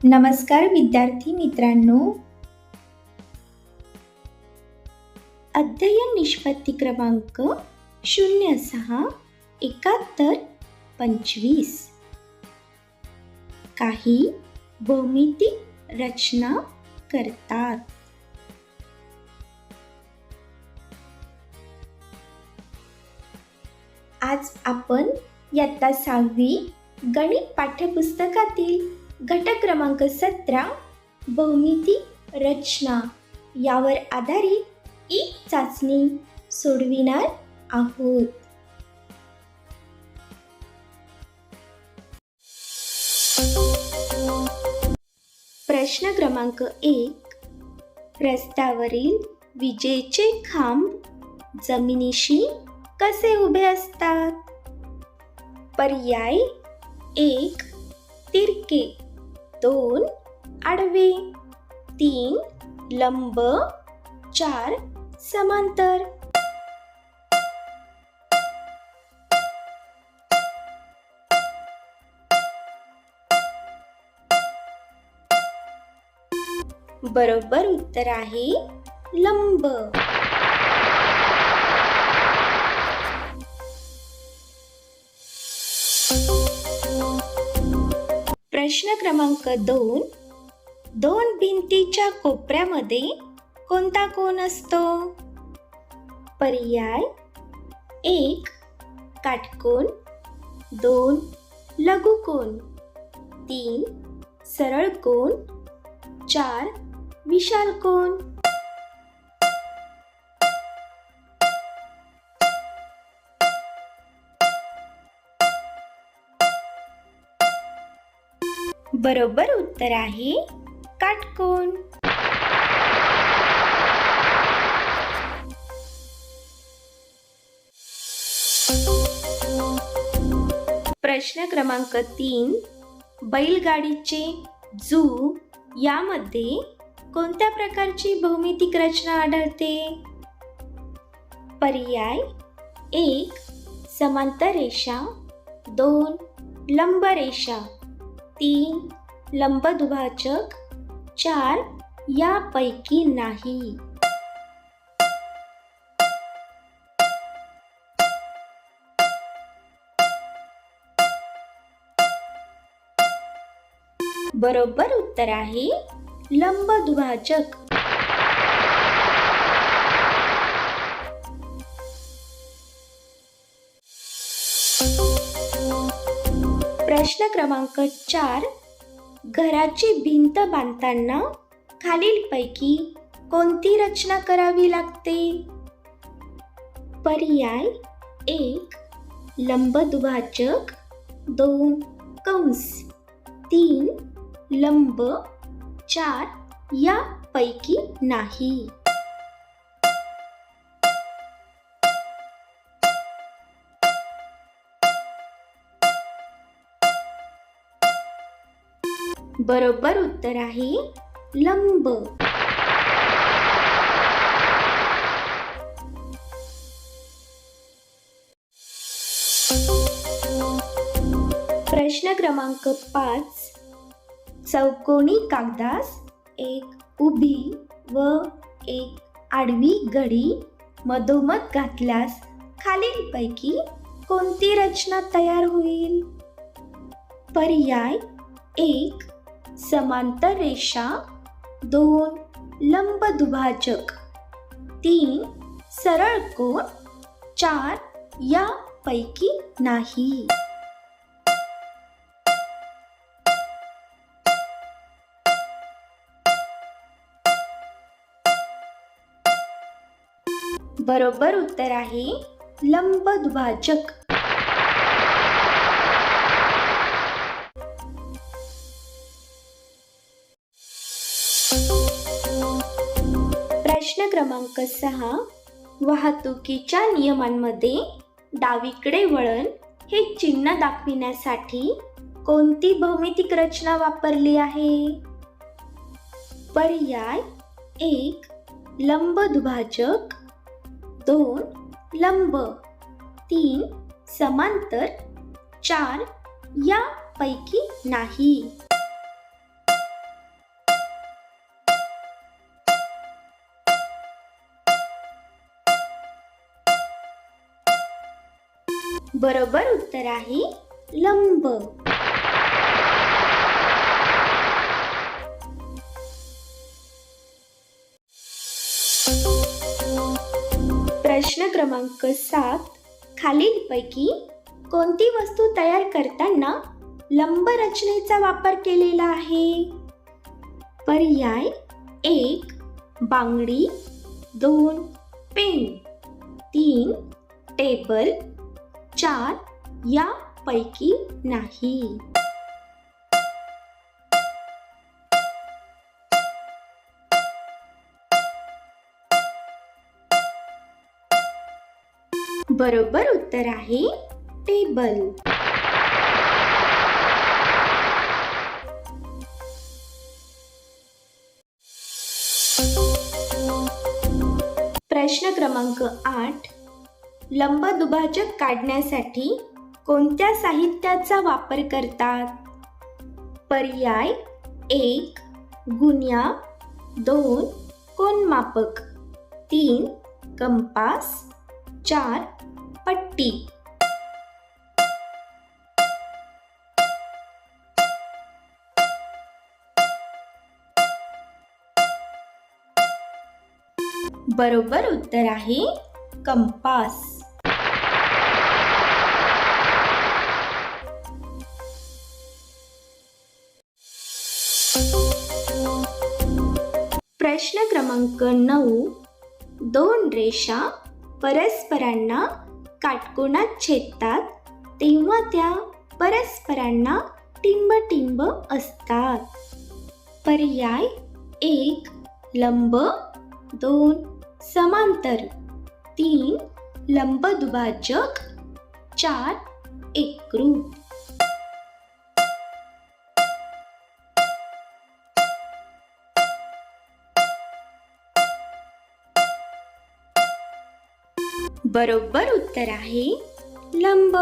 नमस्कार विद्यार्थी मित्रांनो, अध्ययन निष्पत्ती क्रमांक 067125 काही भौमितिक रचना करतात. आज आपण इयत्ता 6वी गणित पाठ्यपुस्तकातील घटक क्रमांक 17 भौमितिक रचना यावर आधारित एक चाचणी सोडविणार आहोत. प्रश्न क्रमांक 1. रस्त्यावरील विजेचे खांब जमिनीशी कसे उभे असतात? पर्याय 1. तिरके, 2. आडवे, 3. लंब, 4. समांतर. बरोबर उत्तर आहे लंब. प्रश्न क्रमांक 2. दोन भिंतीच्या कोपऱ्यामध्ये कोणता कोन असतो? पर्याय 1. काटकोन, 2. लघुकोन, 3. सरळ कोन, 4. विशाल कोन. बरोबर उत्तर आहे काटकोन. प्रश्न क्रमांक 3. बैलगाडीचे जू यामध्ये कोणत्या प्रकारची भौमितिक रचना आढळते? पर्याय 1. समांतर रेषा, 2. लंब रेषा, 3. लंब दुभाजक, 4. यापैकी नाही. बरोबर उत्तर आहे लंब दुभाजक. प्रश्न क्रमांक 4. घराची भिंत बांधताना खालीलपैकी कोणती रचना करावी लागते? पर्याय 1. लंब दुभाजक, 2. कंस, 3. लंब, 4. यापैकी नाही. बरोबर उत्तर आहे लंब. प्रश्न क्रमांक 5. चौकोनी कागदास एक उभी व एक आडवी घडी मधोमध घातल्यास खालीलपैकी कोणती रचना तयार होईल? पर्याय 1. समांतर रेषा, 2. लंब दुभाजक, 3. सरळ कोन, 4. यापैकी नाही. बरोबर उत्तर आहे लंब दुभाजक. प्रश्न क्रमांक 6. वाहतुकीच्या नियमांमध्ये डावीकडे वळण हे चिन्ह दाखविण्यासाठी कोणती भौमितिक रचना वापरली आहे? पर्याय 1. लंब दुभाजक, 2. लंब, 3. समांतर, 4. यापैकी नाही. बरोबर उत्तर आहे लंब. प्रश्न क्रमांक 7. खालीलपैकी कोणती वस्तू तयार करताना लंब रचनेचा वापर केलेला आहे? पर्याय 1. बांगडी, 2. पेन, 3. टेबल, 4. यापैकी नाही. बरोबर उत्तर आहे टेबल. प्रश्न क्रमांक 8. लंबदुभाजक काढण्यासाठी कोणत्या साहित्याचा वापर करतात? पर्याय 1. गुन्या, 2. कोनमापक, 3. कंपास, 4. पट्टी. बरोबर उत्तर आहे कंपास. प्रश्न क्रमांक 9. 2 रेषा परस्परांना काटकोनात छेदतात तेव्हा त्या परस्परांना टिंब असतात. पर्याय 1. लंब, 2. समांतर, 3. लंबदुभाजक, 4. एकरूप. बरोबर उत्तर आहे लंब.